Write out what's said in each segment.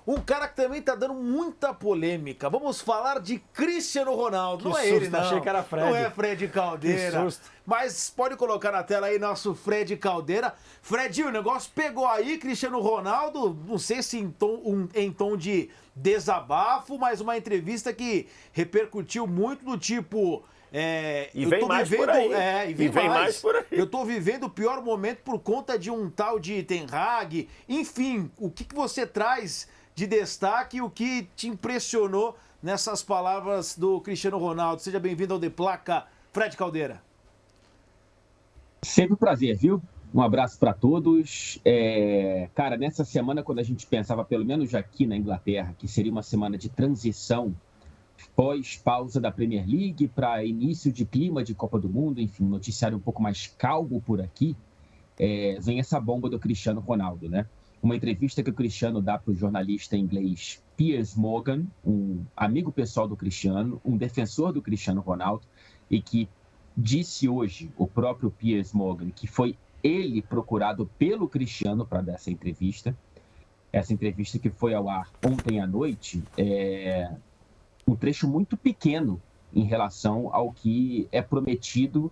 Um cara que também tá dando muita polêmica. Vamos falar de Cristiano Ronaldo. Que Não é susto, ele, não. achei que era Fred. Não é Fred Caldeira. Que susto. Mas pode colocar na tela aí nosso Fred Caldeira. Fredinho, o negócio pegou aí, Cristiano Ronaldo, não sei se em tom de desabafo, mas uma entrevista que repercutiu muito do tipo... E vem mais por aí. E vem mais por aí. Eu tô vivendo o pior momento por conta de um tal de Ten Hag. Enfim, o que você traz de destaque, o que te impressionou nessas palavras do Cristiano Ronaldo? Seja bem-vindo ao De Placa, Fred Caldeira. Sempre um prazer, viu? Um abraço para todos. Cara, nessa semana, quando a gente pensava, pelo menos aqui na Inglaterra, que seria uma semana de transição pós-pausa da Premier League para início de clima de Copa do Mundo, enfim, um noticiário um pouco mais calmo por aqui, vem essa bomba do Cristiano Ronaldo, né? Uma entrevista que o Cristiano dá para o jornalista inglês Piers Morgan, um amigo pessoal do Cristiano, um defensor do Cristiano Ronaldo, e que disse hoje, o próprio Piers Morgan, que foi ele procurado pelo Cristiano para dar essa entrevista. Essa entrevista que foi ao ar ontem à noite, um trecho muito pequeno em relação ao que é prometido,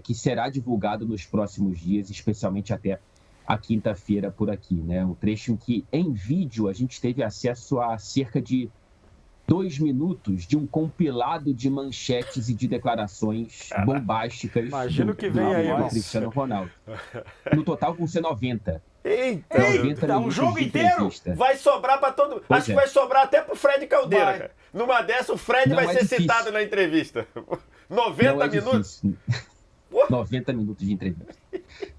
que será divulgado nos próximos dias, especialmente até a quinta-feira por aqui, né? Um trecho em que, em vídeo, a gente teve acesso a cerca de 2 minutos de um compilado de manchetes e de declarações bombásticas Imagino que vem aí, do Cristiano Ronaldo. No total, vão ser 90. Eita, um jogo inteiro vai sobrar para todo mundo. Acho que vai sobrar até pro Fred Caldeira, cara. Numa dessa, o Fred vai ser citado na entrevista. 90 minutos. 90 minutos de entrevista.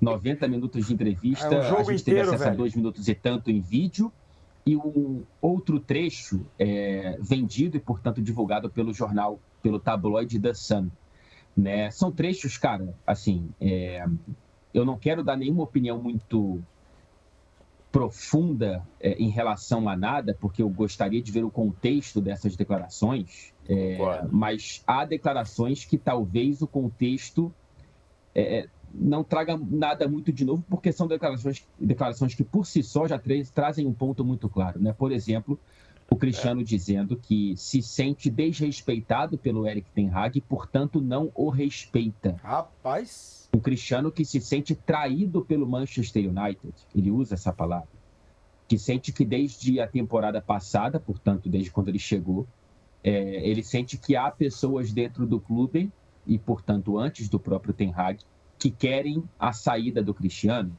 90 minutos de entrevista. É um jogo a gente inteiro, teve acesso velho. a 2 minutos e tanto em vídeo. E um outro trecho vendido e, portanto, divulgado pelo jornal, pelo tabloide The Sun. Né? São trechos, cara, assim, eu não quero dar nenhuma opinião muito profunda em relação a nada, porque eu gostaria de ver o contexto dessas declarações, mas há declarações que talvez o contexto não traga nada muito de novo, porque são declarações que por si só já trazem um ponto muito claro, né? Por exemplo, o Cristiano dizendo que se sente desrespeitado pelo Erik ten Hag e, portanto, não o respeita. Rapaz. Um Cristiano que se sente traído pelo Manchester United, ele usa essa palavra, que sente que desde a temporada passada, portanto, desde quando ele chegou, ele sente que há pessoas dentro do clube e, portanto, antes do próprio Ten Hag, que querem a saída do Cristiano.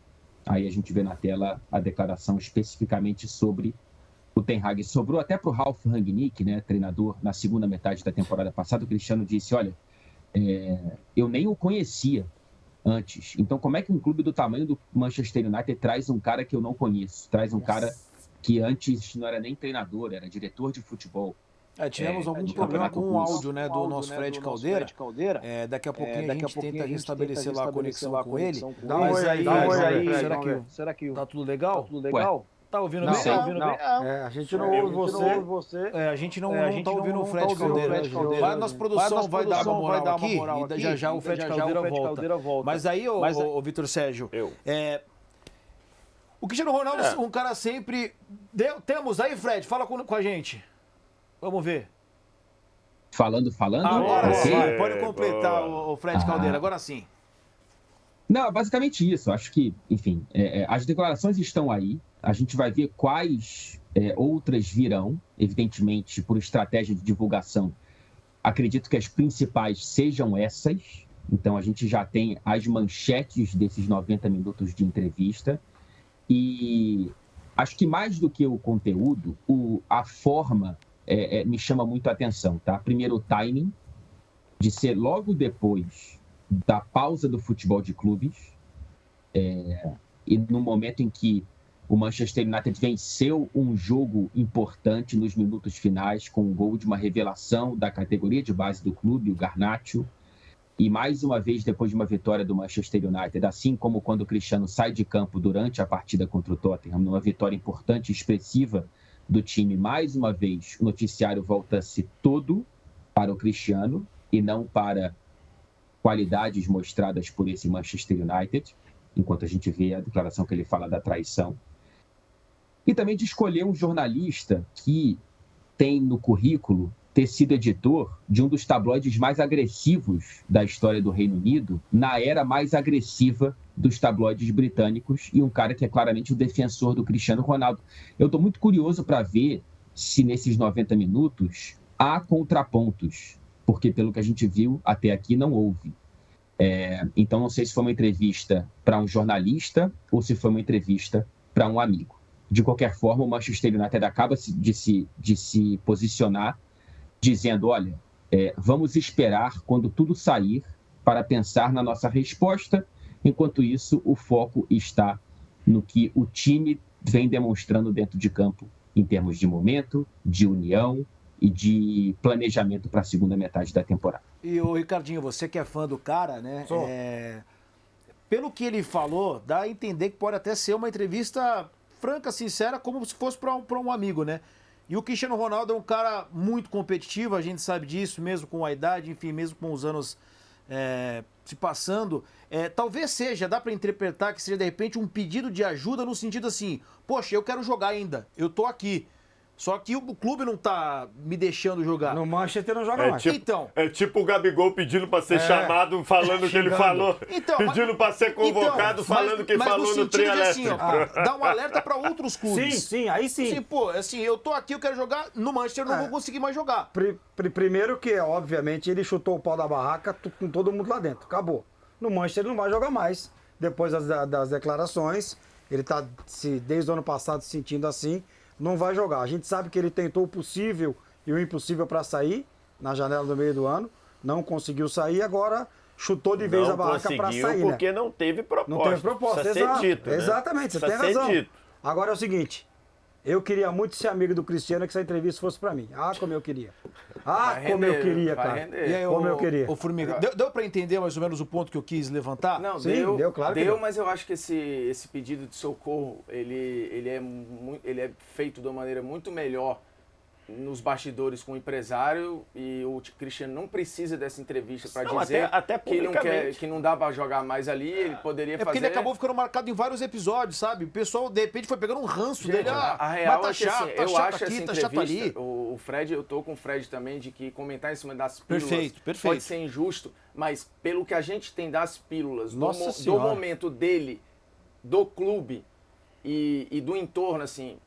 Aí a gente vê na tela a declaração especificamente sobre o Ten Hag. Sobrou até para o Ralf Rangnick, né, treinador, na segunda metade da temporada passada. O Cristiano disse, olha, eu nem o conhecia antes. Então, como é que um clube do tamanho do Manchester United traz um cara que eu não conheço? Traz um cara que antes não era nem treinador, era diretor de futebol. Tivemos algum problema com o áudio, né, do nosso Fred Caldeira. Daqui a pouquinho a gente tenta restabelecer lá a conexão com ele. Mas aí, será que tá tudo legal? Tá ouvindo bem? A gente não ouve você. A gente não tá ouvindo o Fred Caldeira. Vai na nossa produção, vai dar uma moral aqui e já o Fred Caldeira volta. Mas aí, ô Vitor Sérgio, o Cristiano Ronaldo é um cara sempre... Temos aí, Fred, fala com a gente. Vamos ver. Falando? Agora sim, pode completar o Fred Caldeira, agora sim. Não, basicamente isso. Acho que, enfim, as declarações estão aí. A gente vai ver quais outras virão, evidentemente, por estratégia de divulgação. Acredito que as principais sejam essas. Então, a gente já tem as manchetes desses 90 minutos de entrevista. E acho que mais do que o conteúdo, a forma me chama muito a atenção, tá? Primeiro, o timing de ser logo depois da pausa do futebol de clubes e no momento em que o Manchester United venceu um jogo importante nos minutos finais com um gol de uma revelação da categoria de base do clube, o Garnacho, e mais uma vez depois de uma vitória do Manchester United, assim como quando o Cristiano sai de campo durante a partida contra o Tottenham, numa vitória importante e expressiva do time, mais uma vez o noticiário volta-se todo para o Cristiano e não para qualidades mostradas por esse Manchester United, enquanto a gente vê a declaração que ele fala da traição. e também de escolher um jornalista que tem no currículo ter sido editor de um dos tabloides mais agressivos da história do Reino Unido, na era mais agressiva dos tabloides britânicos, e um cara que é claramente o defensor do Cristiano Ronaldo. Eu estou muito curioso para ver se nesses 90 minutos há contrapontos, porque pelo que a gente viu até aqui não houve. Então não sei se foi uma entrevista para um jornalista ou se foi uma entrevista para um amigo. De qualquer forma, o Manchester United acaba de se posicionar dizendo, olha, vamos esperar quando tudo sair para pensar na nossa resposta. Enquanto isso, o foco está no que o time vem demonstrando dentro de campo em termos de momento, de união e de planejamento para a segunda metade da temporada. E o Ricardinho, você que é fã do cara, né? Pelo que ele falou, dá a entender que pode até ser uma entrevista franca, sincera, como se fosse para um amigo, né? E o Cristiano Ronaldo é um cara muito competitivo, a gente sabe disso, mesmo com a idade, enfim, mesmo com os anos se passando. Talvez seja, dá para interpretar que seja de repente um pedido de ajuda no sentido assim, poxa, eu quero jogar ainda, eu tô aqui. Só que o clube não tá me deixando jogar. No Manchester não joga mais. Então, é tipo o Gabigol pedindo pra ser chamado, falando o que ele falou. Então, pedindo pra ser convocado, falando o que falou no trio elétrico. Assim, dá um alerta pra outros clubes. Sim, aí sim. Sim, pô, assim, eu tô aqui, eu quero jogar, no Manchester não vou conseguir mais jogar. Primeiro que, obviamente, ele chutou o pau da barraca com todo mundo lá dentro. Acabou. No Manchester ele não vai jogar mais. Depois das declarações, ele tá desde o ano passado se sentindo assim. Não vai jogar. A gente sabe que ele tentou o possível e o impossível para sair na janela do meio do ano. Não conseguiu sair, agora chutou de vez a barraca para sair. Porque não teve proposta. Não teve proposta, Precisa ser dito, né? Exatamente, você tem razão. Dito. Agora é o seguinte, eu queria muito ser amigo do Cristiano, que essa entrevista fosse para mim. Como eu queria. Como eu queria, cara. E aí, como eu queria. Formiga, deu para entender mais ou menos o ponto que eu quis levantar? Não, sim, deu, claro que deu. Mas eu acho que esse pedido de socorro, ele é feito de uma maneira muito melhor nos bastidores com o empresário, e o Cristiano não precisa dessa entrevista para dizer até que não quer, que não dá para jogar mais ali, ele poderia fazer... porque ele acabou ficando marcado em vários episódios, sabe? O pessoal, de repente, foi pegando um ranço dele. A real tá é que, assim, eu acho aqui, essa tá chato ali. entrevista, o Fred, eu tô com o Fred também, de que comentar em cima das pílulas perfeito. pode ser injusto, mas pelo que a gente tem das pílulas, do momento dele, do clube e do entorno, assim...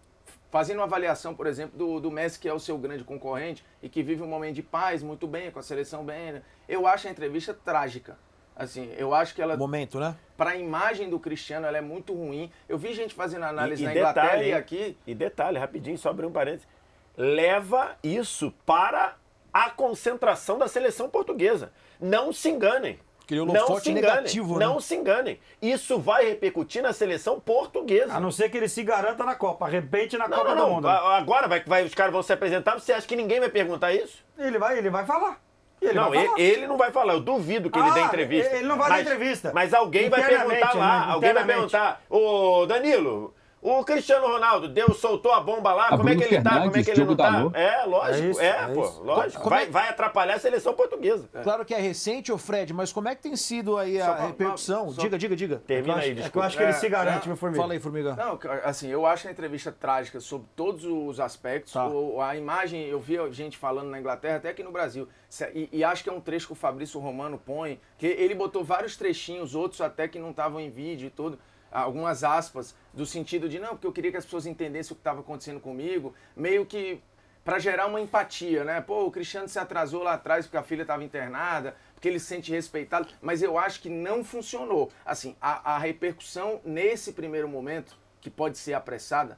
Fazendo uma avaliação, por exemplo, do Messi, que é o seu grande concorrente e que vive um momento de paz muito bem, com a seleção bem, né? Eu acho a entrevista trágica. Assim, eu acho que ela... Momento, né? Para a imagem do Cristiano, ela é muito ruim. Eu vi gente fazendo análise na Inglaterra e aqui... E detalhe, rapidinho, só abrir um parênteses. Leva isso para a concentração da seleção portuguesa. Não se enganem. Criou um holofote negativo, né? Não se enganem. Isso vai repercutir na seleção portuguesa. A não ser que ele se garanta na Copa, arrebente na Copa do Mundo. Agora os caras vão se apresentar, você acha que ninguém vai perguntar isso? Ele vai falar. Ele não vai falar, eu duvido que ele dê entrevista. Ele não vai dar entrevista. Mas alguém vai perguntar lá, alguém vai perguntar, ô Danilo... O Cristiano Ronaldo soltou a bomba lá, como é que ele tá, como é que ele não tá? Lógico, lógico. Vai atrapalhar a seleção portuguesa. Claro que é recente, ô Fred, mas como é que tem sido aí a repercussão? Diga. Termina aí, desculpa. Eu acho que ele se garante, meu Formiga. Fala aí, Formiga. Não, assim, eu acho a entrevista trágica sobre todos os aspectos. A imagem, eu vi gente falando na Inglaterra, até aqui no Brasil, e acho que é um trecho que o Fabrício Romano põe, que ele botou vários trechinhos, outros até que não estavam em vídeo e tudo, algumas aspas, do sentido de, não, porque eu queria que as pessoas entendessem o que estava acontecendo comigo, meio que para gerar uma empatia, né? Pô, o Cristiano se atrasou lá atrás porque a filha estava internada, porque ele se sente respeitado, mas eu acho que não funcionou. Assim, a repercussão nesse primeiro momento, que pode ser apressada,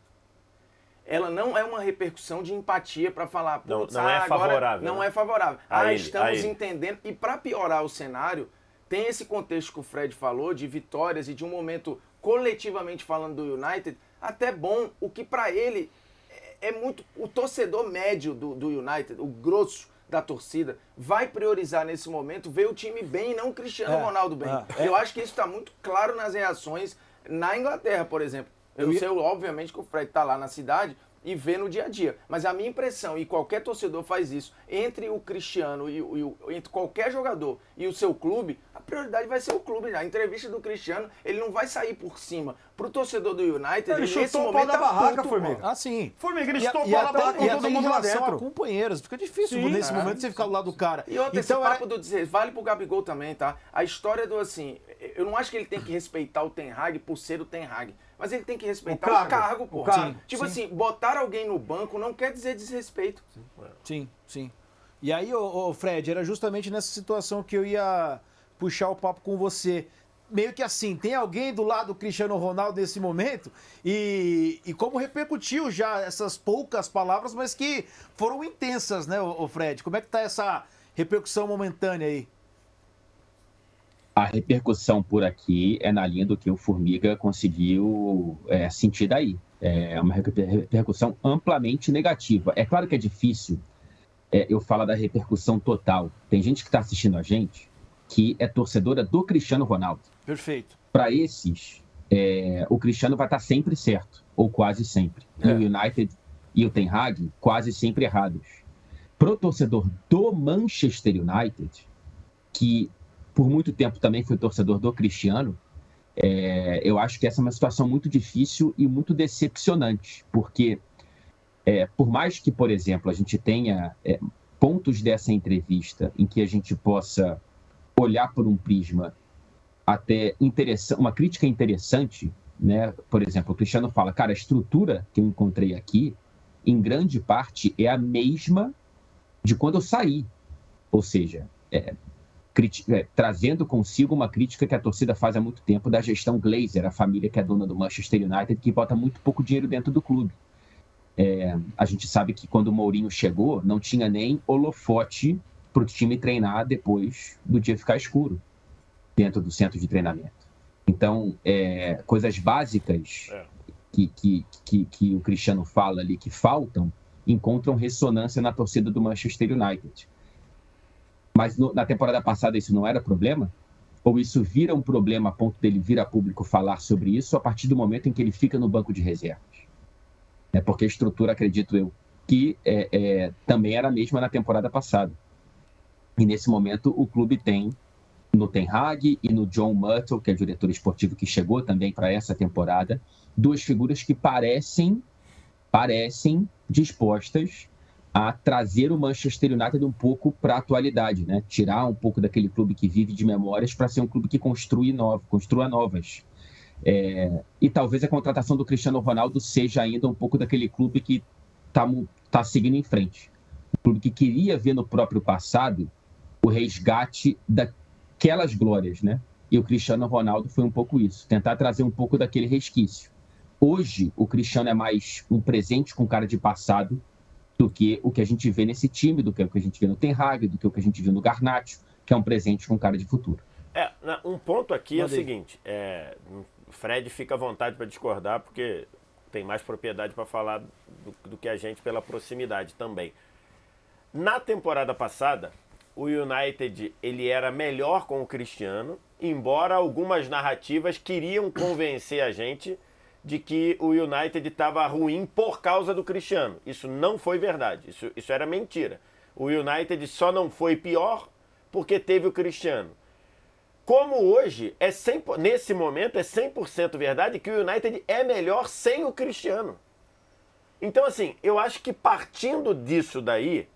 ela não é uma repercussão de empatia para falar, não é favorável. Não é favorável. Estamos entendendo, e para piorar o cenário, tem esse contexto que o Fred falou, de vitórias e de um momento coletivamente falando do United, até bom, o que para ele é muito... O torcedor médio do United, o grosso da torcida, vai priorizar nesse momento ver o time bem e não o Cristiano Ronaldo bem. Eu acho que isso está muito claro nas reações na Inglaterra, por exemplo. Eu sei, obviamente, que o Fred está lá na cidade, e vê no dia a dia. Mas a minha impressão, e qualquer torcedor faz isso, entre o Cristiano entre qualquer jogador e o seu clube, a prioridade vai ser o clube. A entrevista do Cristiano, ele não vai sair por cima. Pro torcedor do United, ele chutou o pau da barraca, Formiga. Ah, sim. Formiga, ele chutou o pau da barraca com todo mundo lá dentro. Companheiros, fica difícil nesse momento você ficar do lado do cara. E outra, então, esse papo do dizer, vale pro Gabigol também, tá? A história do assim, eu não acho que ele tem que respeitar o Ten Hag por ser o Ten Hag, mas ele tem que respeitar o cargo, pô. Tipo assim, botar alguém no banco não quer dizer desrespeito. Sim, sim. E aí, Fred, era justamente nessa situação que eu ia puxar o papo com você. Meio que assim, tem alguém do lado do Cristiano Ronaldo nesse momento e como repercutiu já essas poucas palavras, mas que foram intensas, né, Fred? Como é que tá essa repercussão momentânea aí? A repercussão por aqui é na linha do que o Formiga conseguiu sentir daí. É uma repercussão amplamente negativa. É claro que é difícil eu falar da repercussão total. Tem gente que está assistindo a gente que é torcedora do Cristiano Ronaldo. Perfeito. Para esses, o Cristiano vai estar sempre certo, ou quase sempre. E o United e o Ten Hag quase sempre errados. Para o torcedor do Manchester United, que por muito tempo também foi torcedor do Cristiano, eu acho que essa é uma situação muito difícil e muito decepcionante, porque por mais que, por exemplo, a gente tenha pontos dessa entrevista em que a gente possa olhar por um prisma até interessante, uma crítica interessante, né? Por exemplo, o Cristiano fala, cara, a estrutura que eu encontrei aqui, em grande parte, é a mesma de quando eu saí. Ou seja, trazendo consigo uma crítica que a torcida faz há muito tempo da gestão Glazer, a família que é dona do Manchester United, que bota muito pouco dinheiro dentro do clube. A gente sabe que quando o Mourinho chegou, não tinha nem holofote para o time treinar depois do dia ficar escuro dentro do centro de treinamento. Então, coisas básicas que o Cristiano fala ali que faltam, encontram ressonância na torcida do Manchester United. Mas na temporada passada isso não era problema? Ou isso vira um problema a ponto dele vir a público falar sobre isso a partir do momento em que ele fica no banco de reservas? Porque a estrutura, acredito eu, que também era a mesma na temporada passada. E nesse momento o clube tem, no Ten Hag e no John Murtough, que é o diretor esportivo que chegou também para essa temporada, duas figuras que parecem dispostas a trazer o Manchester United um pouco para a atualidade, né? Tirar um pouco daquele clube que vive de memórias para ser um clube que construa novas. E talvez a contratação do Cristiano Ronaldo seja ainda um pouco daquele clube que está seguindo em frente. Um clube que queria ver no próprio passado o resgate daquelas glórias, né? E o Cristiano Ronaldo foi um pouco isso, tentar trazer um pouco daquele resquício. Hoje, o Cristiano é mais um presente com cara de passado do que o que a gente vê nesse time, do que o que a gente vê no Ten Hag, do que o que a gente vê no Garnacho, que é um presente com cara de futuro. Um ponto aqui é o seguinte, o Fred fica à vontade para discordar, porque tem mais propriedade para falar do que a gente pela proximidade também. Na temporada passada, o United ele era melhor com o Cristiano, embora algumas narrativas queriam convencer a gente de que o United estava ruim por causa do Cristiano. Isso não foi verdade, isso era mentira. O United só não foi pior porque teve o Cristiano. Como hoje, nesse momento, é 100% verdade que o United é melhor sem o Cristiano. Então, assim, eu acho que partindo disso daí,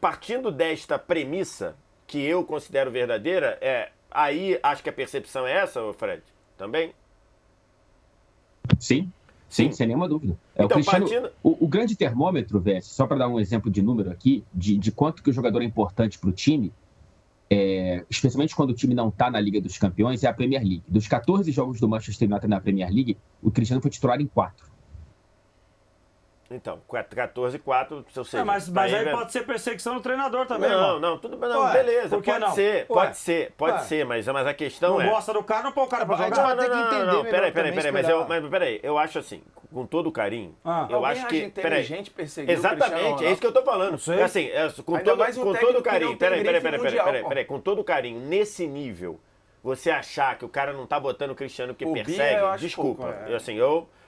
partindo desta premissa, que eu considero verdadeira, aí acho que a percepção é essa, Fred, também? Sim, sem nenhuma dúvida. Então, Cristiano, o grande termômetro, Vess, só para dar um exemplo de número aqui, de quanto que o jogador é importante para o time, especialmente quando o time não está na Liga dos Campeões, é a Premier League. Dos 14 jogos do Manchester United na Premier League, o Cristiano foi titular em 4. Então, 14-4, se eu sei. Mas aí pode ser perseguição do treinador também, tudo bem. Beleza, pode ser, mas a questão não gosta do cara, não põe o cara pra jogar. Não, peraí, eu acho assim, com todo o carinho, eu acho que... inteligente perseguir exatamente, é isso que eu tô falando. Assim, com todo o carinho, peraí, com todo o carinho, nesse nível, você achar que o cara não tá botando o Cristiano que persegue, desculpa,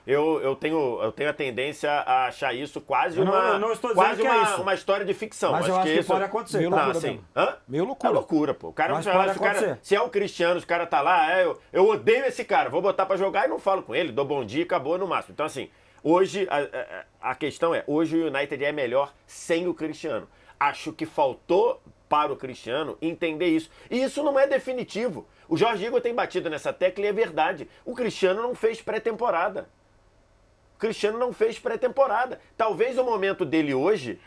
eu tenho a tendência a achar isso quase uma história de ficção. Mas eu acho que pode acontecer. Meio loucura, assim. Meio loucura. É loucura, pô. O cara Mas pode acontecer. Se é o Cristiano, o cara tá lá, eu odeio esse cara, vou botar pra jogar e não falo com ele, dou bom dia e acabou no máximo. Então, assim, hoje, a questão é, hoje o United é melhor sem o Cristiano. Acho que faltou para o Cristiano entender isso. E isso não é definitivo. O Jorge Igor tem batido nessa tecla e é verdade. O Cristiano não fez pré-temporada. O Cristiano não fez pré-temporada. Talvez o momento dele hoje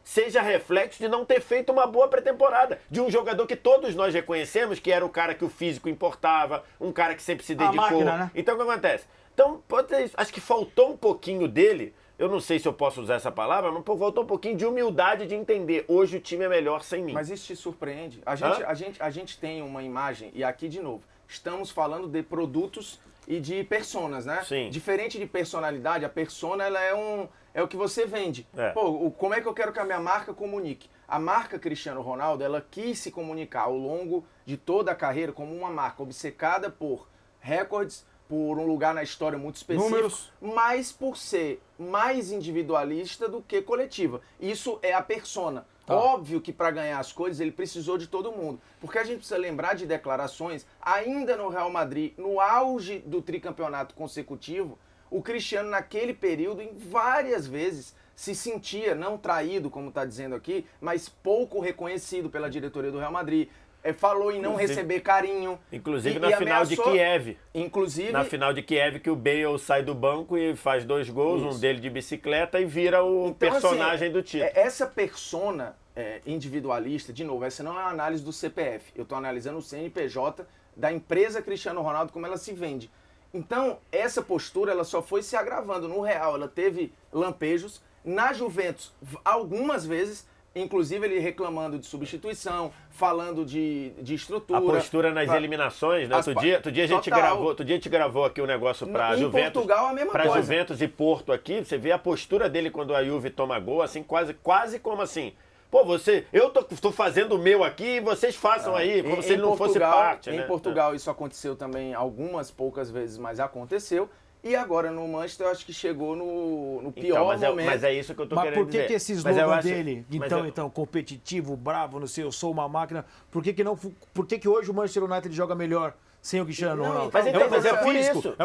seja reflexo de não ter feito uma boa pré-temporada. De um jogador que todos nós reconhecemos que era o cara que o físico importava, um cara que sempre se dedicou. A máquina, né? Então o que acontece? Então, pode ser isso. Acho que faltou um pouquinho dele, eu não sei se eu posso usar essa palavra, mas faltou um pouquinho de humildade de entender. Hoje o time é melhor sem mim. Mas isso te surpreende? A gente tem uma imagem, e aqui de novo, estamos falando de produtos e de personas, né? Sim. Diferente de personalidade, a persona ela é o que você vende. Pô, como é que eu quero que a minha marca comunique? A marca Cristiano Ronaldo, ela quis se comunicar ao longo de toda a carreira como uma marca obcecada por recordes, por um lugar na história muito específico, números, mas por ser mais individualista do que coletiva. Isso é a persona. Óbvio que para ganhar as coisas ele precisou de todo mundo, porque a gente precisa lembrar de declarações, ainda no Real Madrid, no auge do tricampeonato consecutivo, o Cristiano naquele período, em várias vezes, se sentia não traído, como está dizendo aqui, mas pouco reconhecido pela diretoria do Real Madrid. Falou em não receber carinho. Inclusive na final de Kiev. Inclusive... Na final de Kiev, que o Bale sai do banco e faz 2 gols, um dele de bicicleta, e vira o personagem do título. Essa persona individualista, de novo, essa não é uma análise do CPF. Eu estou analisando o CNPJ da empresa Cristiano Ronaldo, como ela se vende. Então, essa postura ela só foi se agravando. No Real, ela teve lampejos. Na Juventus, algumas vezes... Inclusive ele reclamando de substituição, falando de estrutura. A postura nas eliminações, né? Outro dia a gente gravou aqui um negócio para Juventus. Em Portugal a mesma coisa. Para Juventus e Porto aqui, você vê a postura dele quando a Juve toma gol, assim, quase como assim. Pô, eu tô fazendo o meu aqui e vocês façam aí, como se ele não fosse parte. Em Portugal isso aconteceu também algumas poucas vezes, mas aconteceu. E agora no Manchester eu acho que chegou no pior momento. Mas é isso que eu tô querendo dizer. Mas por que esse slogan dele, então, competitivo, bravo, não sei, eu sou uma máquina, por que hoje o Manchester United joga melhor sem o Cristiano Ronaldo? Mas é por isso.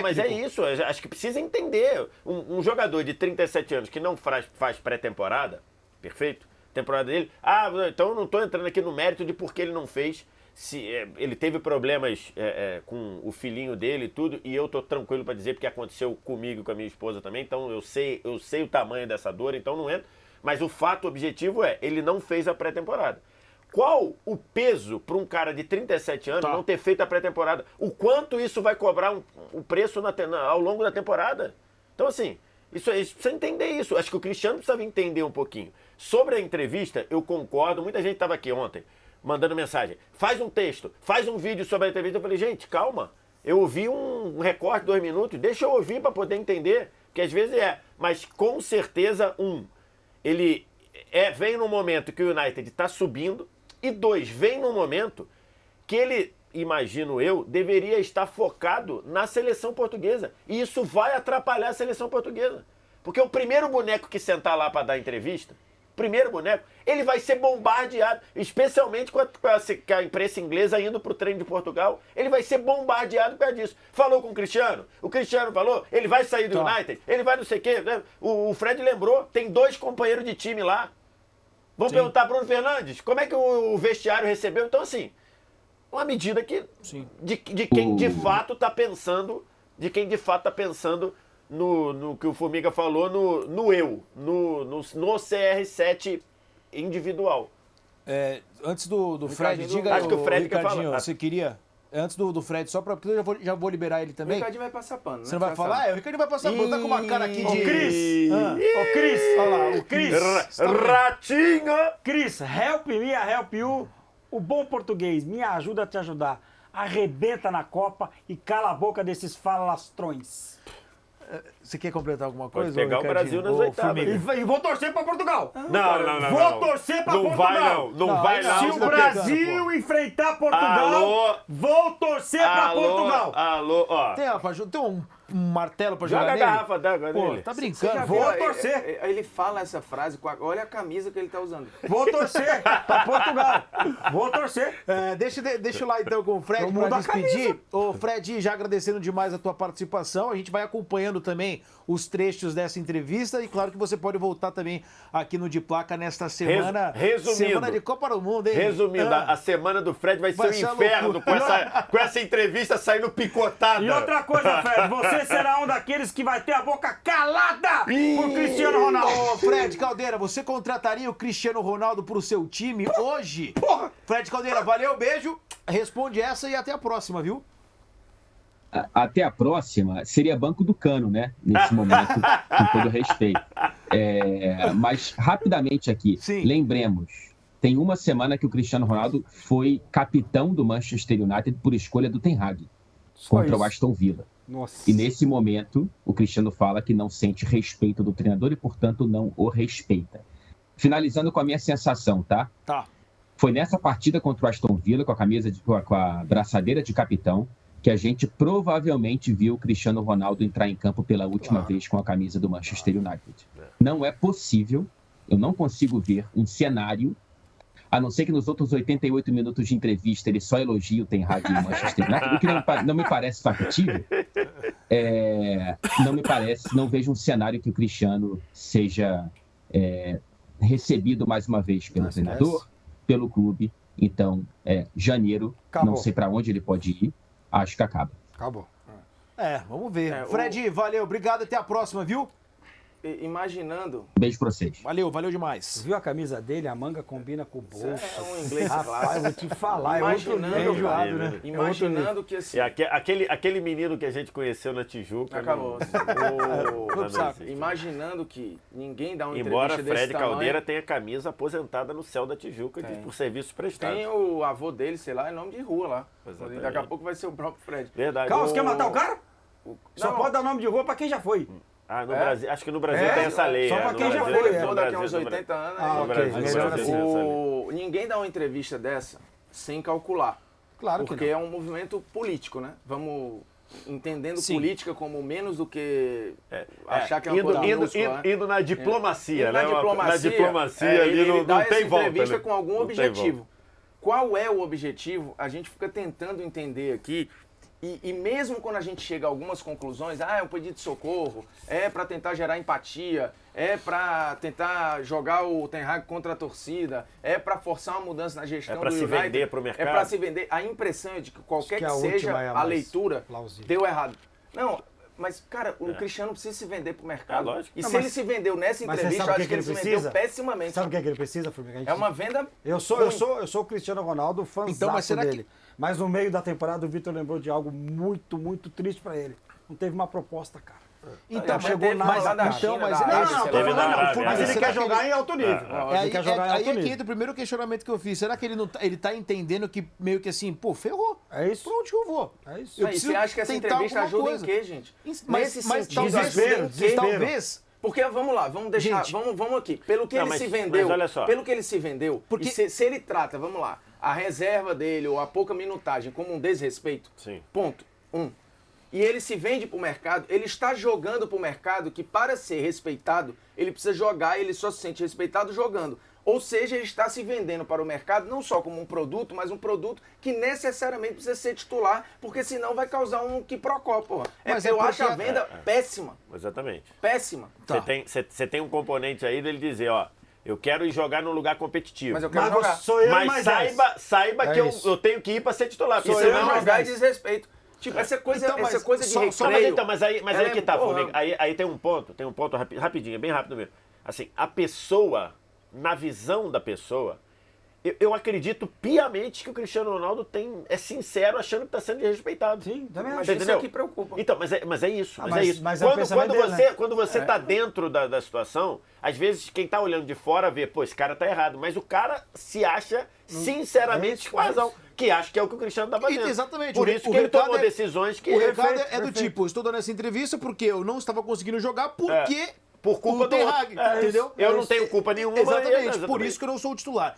Mas é isso. Acho que precisa entender. Um jogador de 37 anos que não faz pré-temporada, perfeito? Temporada dele, então eu não tô entrando aqui no mérito de por que ele não fez. Ele teve problemas com o filhinho dele e tudo, e eu tô tranquilo para dizer porque aconteceu comigo e com a minha esposa também, então eu sei o tamanho dessa dor, então não entra. Mas o fato objetivo ele não fez a pré-temporada. Qual o peso para um cara de 37 anos não ter feito a pré-temporada? O quanto isso vai cobrar o preço ao longo da temporada? Então, assim, isso precisa entender isso. Acho que o Cristiano precisava entender um pouquinho. Sobre a entrevista, eu concordo, muita gente estava aqui ontem mandando mensagem, faz um texto, faz um vídeo sobre a entrevista. Eu falei, gente, calma, eu ouvi um recorte de 2 minutos, deixa eu ouvir para poder entender, porque às vezes mas com certeza, ele vem num momento que o United está subindo, e 2, vem num momento que ele, imagino eu, deveria estar focado na seleção portuguesa, e isso vai atrapalhar a seleção portuguesa, porque o primeiro boneco que sentar lá para dar entrevista, ele vai ser bombardeado, especialmente com a imprensa inglesa indo para o treino de Portugal, ele vai ser bombardeado por causa disso. Falou com o Cristiano falou, ele vai sair do United, ele vai não sei o quê. O Fred lembrou, tem 2 companheiros de time lá. Vamos perguntar Bruno Fernandes, como é que o vestiário recebeu? Então, assim, uma medida de quem de fato está pensando, no que o Formiga falou, no CR7 individual. Antes do Fred, diga acho que o Fred quer Ricardinho, falar. você queria... Antes do Fred, só porque eu já vou liberar ele também. O Ricardinho vai passar pano, né? Você não vai falar? O Ricardinho vai passar pano, tá com uma cara aqui de... Ô, Cris! Olha lá, o Cris! Ratinho! Cris, help me, help you. O bom português, me ajuda a te ajudar. Arrebenta na Copa e cala a boca desses falastrões. Você quer completar alguma coisa? Pode pegar o Brasil nas oitavas. E vou torcer pra Portugal. Não. Vou torcer pra Portugal. Não vai não. Se o Brasil enfrentar Portugal, vou torcer pra Portugal. Alô, ó. Tem martelo pra jogar Joga a nele? garrafa d'água nele. Tá brincando. Vou torcer. Ele fala essa frase, olha a camisa que ele tá usando. Vou torcer pra Portugal. Vou torcer. Deixa eu lá então com o Fred Eu pra mudo a despedir. Ô Fred, já agradecendo demais a tua participação. A gente vai acompanhando também os trechos dessa entrevista e claro que você pode voltar também aqui no De Placa nesta semana. Resumindo. Semana de Copa do Mundo, hein? Resumindo, a semana do Fred vai ser um inferno com essa entrevista saindo picotada. E outra coisa, Fred, você será um daqueles que vai ter a boca calada por Cristiano Ronaldo. Ô, Fred Caldeira, você contrataria o Cristiano Ronaldo pro seu time hoje? Porra! Fred Caldeira, valeu, beijo. Responde essa e até a próxima, viu? Até a próxima seria banco do Cano, né? Nesse momento, com todo respeito. Mas rapidamente aqui, Sim. Lembremos, tem uma semana que o Cristiano Ronaldo foi capitão do Manchester United por escolha do Ten Hag contra o Aston Villa. Nossa. E nesse momento, o Cristiano fala que não sente respeito do treinador e, portanto, não o respeita. Finalizando com a minha sensação, tá? Tá. Foi nessa partida contra o Aston Villa, com a braçadeira de capitão, que a gente provavelmente viu o Cristiano Ronaldo entrar em campo pela última vez com a camisa do Manchester United. Não é possível, eu não consigo ver um cenário, a não ser que nos outros 88 minutos de entrevista ele só elogie o Ten Hag e o Manchester United, o que não me parece factível. Não vejo um cenário que o Cristiano seja recebido mais uma vez pelo treinador, pelo clube. Então, janeiro, Acabou. não sei para onde ele pode ir, acho que acaba. Acabou. Vamos ver. Fred, valeu, obrigado, até a próxima, viu? Imaginando... Beijo pra vocês. Valeu demais. Viu a camisa dele? A manga combina com o bolso. É um inglês Rapaz, clássico. vou te falar. Imaginando que assim... Aquele menino que a gente conheceu na Tijuca. Acabou. Imaginando que ninguém dá uma Embora entrevista Fred desse Caldeira tamanho. tenha camisa aposentada no céu da Tijuca por serviços prestados. Tem o avô dele, sei lá, é nome de rua lá. Exatamente. Daqui a pouco vai ser o próprio Fred. Verdade. Calma, você quer matar o cara? Só Não. pode dar nome de rua pra quem já foi. No Brasil, acho que no Brasil tem essa lei. Só pra no quem já Brasil, foi, no daqui a Brasil, uns no 80 anos. Ah, No ok. Brasil, no Melhor Brasil assim. tem essa lei. Ninguém dá uma entrevista dessa sem calcular. Claro Porque que é um movimento político, né? Vamos entendendo Sim. política como menos do que achar que é uma indo, coisa minúscula, né? indo na diplomacia, Indo né? na diplomacia ele ali não dá tem essa volta. entrevista Né? com algum Não tem objetivo. Qual é o objetivo? A gente fica tentando entender aqui. E mesmo quando a gente chega a algumas conclusões, é um pedido de socorro, é para tentar gerar empatia, é para tentar jogar o Ten Hag contra a torcida, é para forçar uma mudança na gestão do United. É para se vender para o mercado. É para se vender. A impressão é de que qualquer que seja a leitura, plausível. deu errado. Não, mas, cara, o Cristiano precisa se vender pro mercado. Lógico. E se ele se vendeu nessa entrevista, eu acho que ele se vendeu pessimamente. Sabe o que ele precisa, Formiga? É uma venda. Eu sou o Cristiano Ronaldo, fãzaço Então, mas será dele. Mas no meio da temporada o Vitor lembrou de algo muito, muito triste pra ele. Não teve uma proposta, cara. Então, Mas chegou teve nada. lá da Então, China, mas da Ásia, Não, sei tô lá. falando não. Mas Mas ele será quer que jogar em alto nível. Aí, Ele quer jogar em aí alto é que nível. entra o primeiro questionamento que eu fiz. Será que ele tá entendendo que meio que assim, pô, ferrou? É isso. Pra onde que eu vou? É isso. Eu E preciso você acha que essa tentar entrevista alguma ajuda coisa. em quê, gente? Mas Nesse talvez, sentido, desespero. talvez. Porque, vamos lá, vamos deixar, Gente. vamos aqui. Pelo que Não, ele mas- se vendeu, mas olha só. pelo que ele se vendeu, Porque- e se ele trata, vamos lá, a reserva dele ou a pouca minutagem como um desrespeito, Sim. ponto, e ele se vende pro mercado, ele está jogando pro mercado que para ser respeitado, ele precisa jogar, ele só se sente respeitado jogando. Ou seja, ele está se vendendo para o mercado não só como um produto, mas um produto que necessariamente precisa ser titular, porque senão vai causar um quiprocó, porra. Mas Eu é acho a porque- venda péssima, Exatamente. péssima. Tá. Você tem um componente aí dele dizer, ó, eu quero ir jogar num lugar competitivo. Mas eu quero Mas jogar. sou eu Mas mais saiba É que isso. eu tenho que ir para ser titular. Sou porque eu senão- jogar e desrespeito. Tipo, essa coisa, Então, mas essa coisa de só- recreio. só- Mas então, mas aí ela que tá, porra, Formiga. Aí tem um ponto rapidinho, bem rápido mesmo. Assim, a pessoa, na visão da pessoa, eu acredito piamente que o Cristiano Ronaldo é sincero achando que está sendo desrespeitado. Sim, também Mas acho. Você isso entendeu? é o que preocupa. Então, mas é isso. Ah, Mas mas- é isso. mas é o pensamento dele, né? Quando você tá dentro da situação, às vezes quem tá olhando de fora vê, pô, esse cara tá errado. Mas o cara se acha sinceramente com razão. Que acha que é o que o Cristiano tá fazendo. Exatamente. Por O- isso o que ele recado tomou é- decisões que... O recado é do perfeito. tipo, eu estou dando essa entrevista porque eu não estava conseguindo jogar porque Por culpa o Ten do outro. Hag, entendeu? Eu não tenho culpa nenhuma. Exatamente, exatamente. por isso que eu não sou o titular.